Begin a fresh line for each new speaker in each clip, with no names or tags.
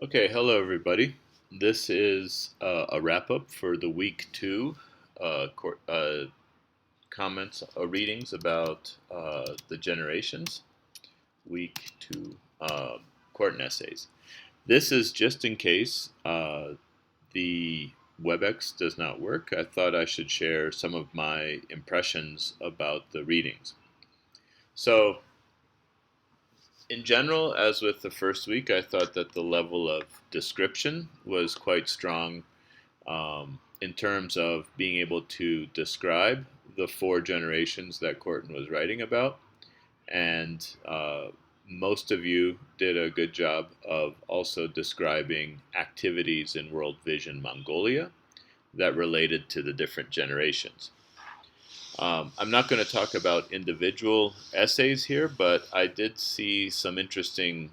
Okay, hello everybody. This is a wrap up for the week two comments readings about the generations. Week two Korten essays. This is just in case the WebEx does not work. I thought I should share some of my impressions about the readings. So, in general, as with the first week, I thought that the level of description was quite strong in terms of being able to describe the four generations that Korten was writing about. And most of you did a good job of also describing activities in World Vision Mongolia that related to the different generations. I'm not going to talk about individual essays here, but I did see some interesting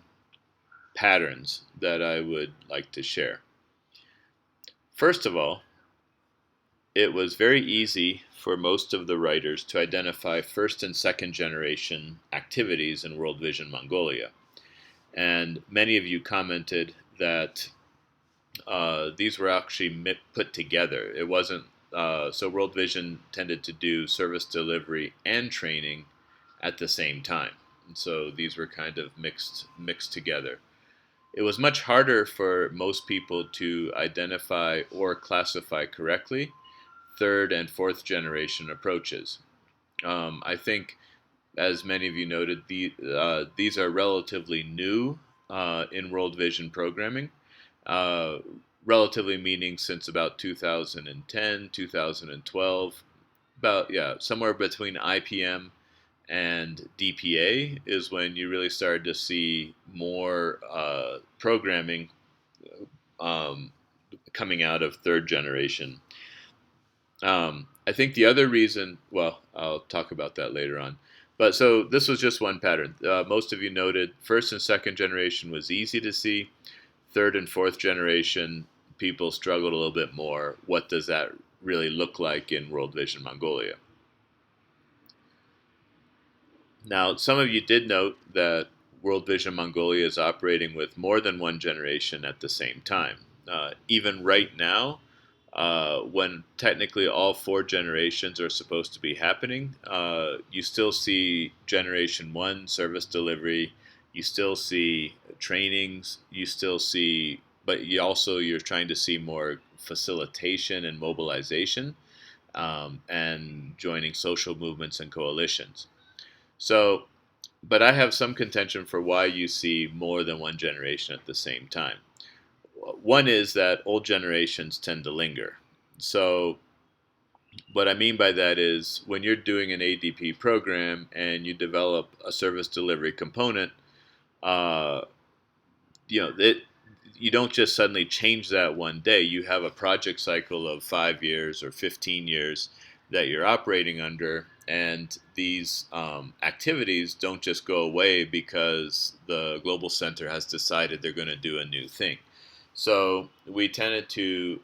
patterns that I would like to share. First of all, it was very easy for most of the writers to identify first and second generation activities in World Vision Mongolia. And many of you commented that these were actually put together. It wasn't, so World Vision tended to do service delivery and training at the same time. And so these were kind of mixed together. It was much harder for most people to identify or classify correctly third and fourth generation approaches. I think, as many of you noted, these are relatively new in World Vision programming. Uh, Relatively meaning since about 2010, 2012, about somewhere between IPM and DPA is when you really started to see more programming um, coming out of third generation. I think the other reason, well, I'll talk about that later on. But so this was just one pattern. Most of you noted first and second generation was easy to see. Third and fourth generation, people struggled a little bit more. What does that really look like in World Vision Mongolia? Now, some of you did note that World Vision Mongolia is operating with more than one generation at the same time. Even right now, when technically all four generations are supposed to be happening, you still see Generation 1 service delivery, you still see trainings, you still see, but you're trying to see more facilitation and mobilization and joining social movements and coalitions. So, but I have some contention for why you see more than one generation at the same time. One is that old generations tend to linger. So, what I mean by that is when you're doing an ADP program and you develop a service delivery component, uh, it, you don't just suddenly change that one day. You have a project cycle of 5 years or 15 years that you're operating under, and these activities don't just go away because the Global Center has decided they're going to do a new thing. So we tend to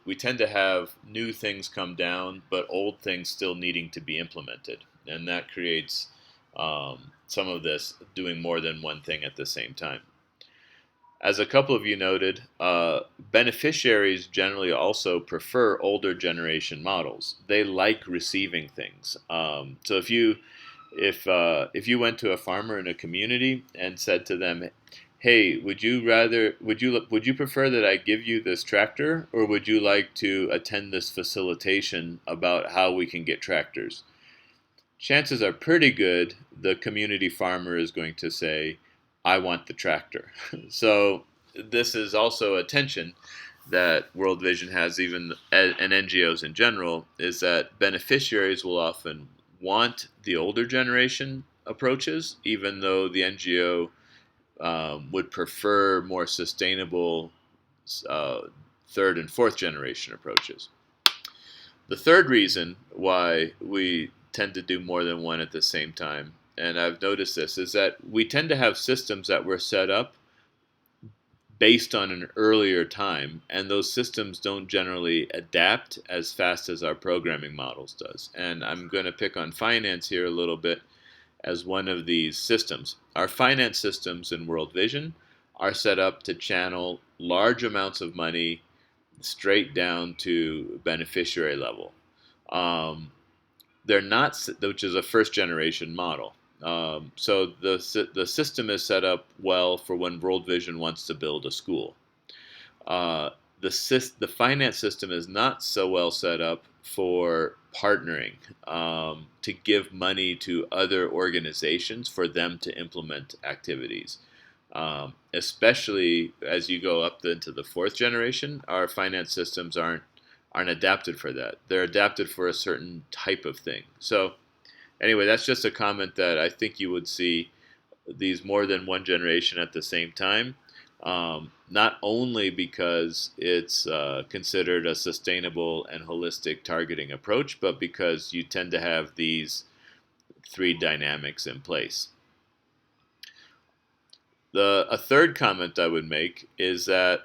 have new things come down, but old things still needing to be implemented, and that creates some of this doing more than one thing at the same time. As a couple of you noted, beneficiaries generally also prefer older generation models. They like receiving things. So if you went to a farmer in a community and said to them, "Hey, would you prefer that I give you this tractor, or would you like to attend this facilitation about how we can get tractors?" Chances are pretty good the community farmer is going to say, "I want the tractor." So this is also a tension that World Vision has, even and NGOs in general, is that beneficiaries will often want the older generation approaches, even though the NGO would prefer more sustainable uh, third and fourth generation approaches. The third reason why we tend to do more than one at the same time, and I've noticed this, is that we tend to have systems that were set up based on an earlier time, and those systems don't generally adapt as fast as our programming models does. And I'm going to pick on finance here a little bit as one of these systems. Our finance systems in World Vision are set up to channel large amounts of money straight down to beneficiary level. Um, they're not, which is a first generation model. So the system is set up well for when World Vision wants to build a school. Uh, the finance system is not so well set up for partnering, to give money to other organizations for them to implement activities. Especially as you go up into the fourth generation, our finance systems aren't adapted for that. They're adapted for a certain type of thing. So anyway, that's just a comment that I think you would see these more than one generation at the same time. Not only because it's considered a sustainable and holistic targeting approach, but because you tend to have these three dynamics in place. A third comment I would make is that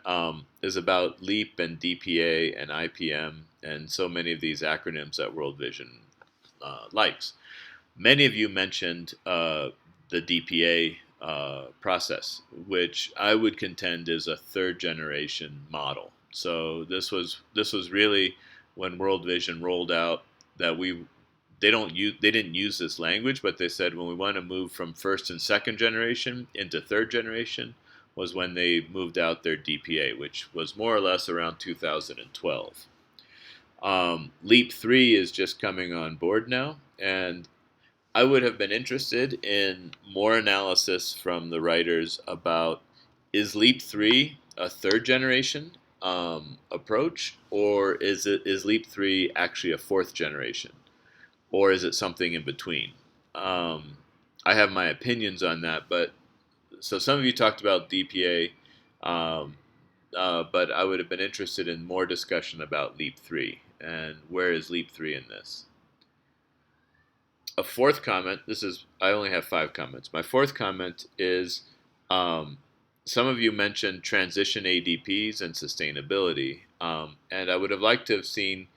is about LEAP and DPA and IPM and so many of these acronyms that World Vision likes. Many of you mentioned the DPA process, which I would contend is a third generation model. So this was really when World Vision rolled out that they didn't use this language, but they said when we want to move from first and second generation into third generation was when they moved out their DPA, which was more or less around 2012. Leap 3 is just coming on board now, and I would have been interested in more analysis from the writers about is Leap 3 a third generation approach, or is Leap 3 actually a fourth generation, or is it something in between? Um, I have my opinions on that, but so some of you talked about DPA, um, but I would have been interested in more discussion about Leap 3 and where is Leap 3 in this. A fourth comment. I only have 5 comments. My fourth comment is um, some of you mentioned transition ADPs and sustainability, and I would have liked to have seen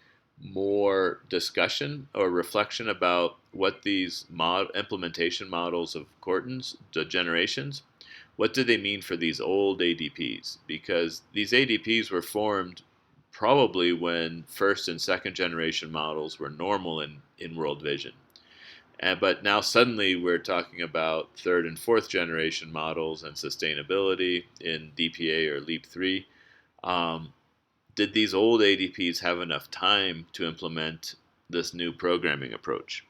more discussion or reflection about what these implementation models of Korten's, the generations, what do they mean for these old ADPs? Because these ADPs were formed probably when first and second generation models were normal in World Vision. But now suddenly we're talking about third and fourth generation models and sustainability in DPA or Leap 3. Did these old ADPs have enough time to implement this new programming approach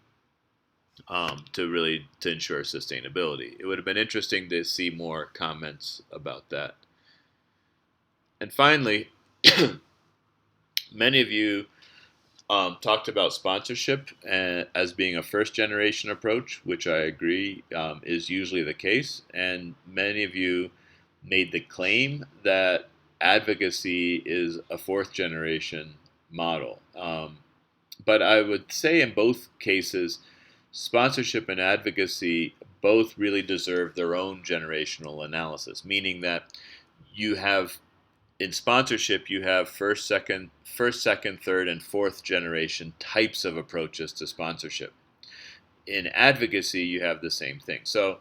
to ensure sustainability? It would have been interesting to see more comments about that. And finally, many of you talked about sponsorship as being a first generation approach, which I agree is usually the case. And many of you made the claim that advocacy is a fourth generation model. But I would say in both cases, sponsorship and advocacy both really deserve their own generational analysis, meaning that you have in sponsorship, you have first, second, third, and fourth generation types of approaches to sponsorship. In advocacy, you have the same thing. So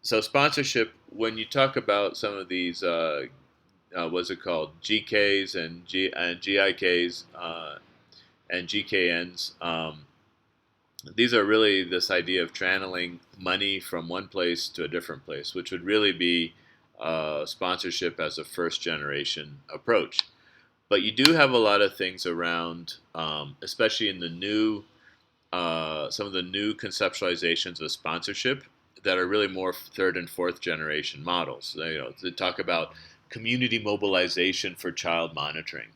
sponsorship, when you talk about some of these, what's it called, GKs and GIKs and GKNs, these are really this idea of channeling money from one place to a different place, which would really be sponsorship as a first generation approach. But you do have a lot of things around, especially in the new, some of the new conceptualizations of sponsorship that are really more third and fourth generation models. They talk about community mobilization for child monitoring,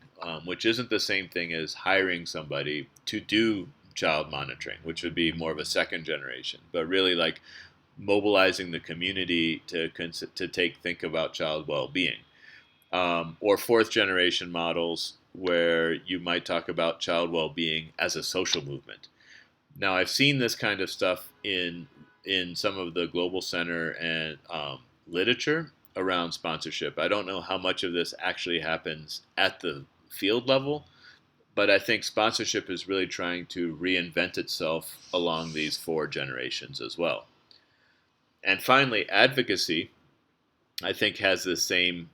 which isn't the same thing as hiring somebody to do child monitoring, which would be more of a second generation, but really like mobilizing the community to think about child well-being, or fourth generation models where you might talk about child well-being as a social movement. Now, I've seen this kind of stuff in some of the global center and literature around sponsorship. I don't know how much of this actually happens at the field level, but I think sponsorship is really trying to reinvent itself along these 4 generations as well. And finally, advocacy, I think, has the same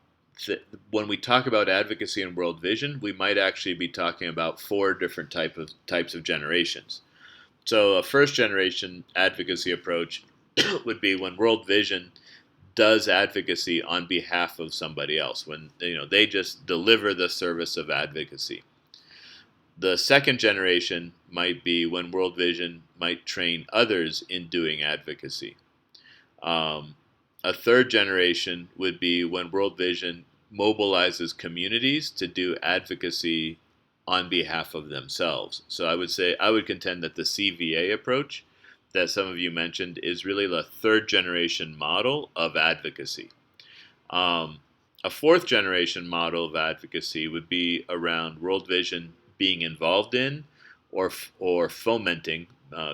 when we talk about advocacy and world vision, we might actually be talking about four different types of generations. So a first generation advocacy approach would be when world vision does advocacy on behalf of somebody else, when they just deliver the service of advocacy. The second generation might be when world vision might train others in doing advocacy. um, a third generation would be when world vision mobilizes communities to do advocacy on behalf of themselves. So I would contend that the CVA approach that some of you mentioned is really the third generation model of advocacy. Um, a fourth generation model of advocacy would be around World Vision being involved in or fomenting,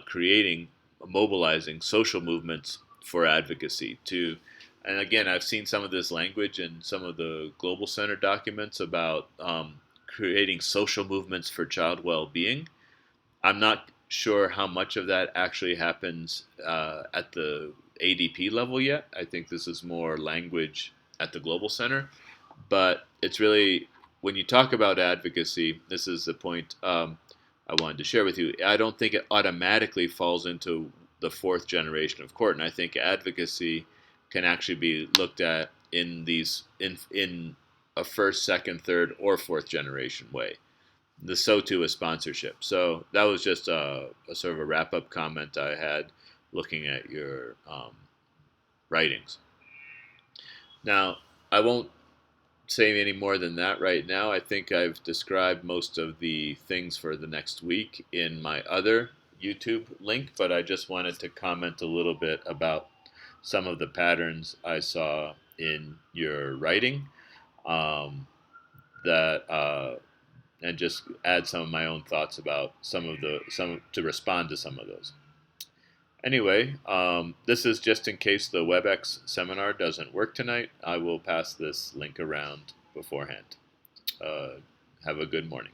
creating, mobilizing social movements for advocacy. And again, I've seen some of this language in some of the Global Center documents about creating social movements for child well-being. I'm not sure how much of that actually happens at the ADP level yet. I think this is more language at the Global Center. But it's really, when you talk about advocacy, this is the point I wanted to share with you. I don't think it automatically falls into the fourth generation of Korten. I think advocacy can actually be looked at in a first, second, third, or fourth generation way. The so too is sponsorship. So that was just a sort of a wrap up comment I had looking at your writings. Now, I won't say any more than that right now. I think I've described most of the things for the next week in my other YouTube link, but I just wanted to comment a little bit about some of the patterns I saw in your writing, um, that and just add some of my own thoughts about some to respond to some of those. Anyway, this is just in case the WebEx seminar doesn't work tonight. I will pass this link around beforehand. Have a good morning.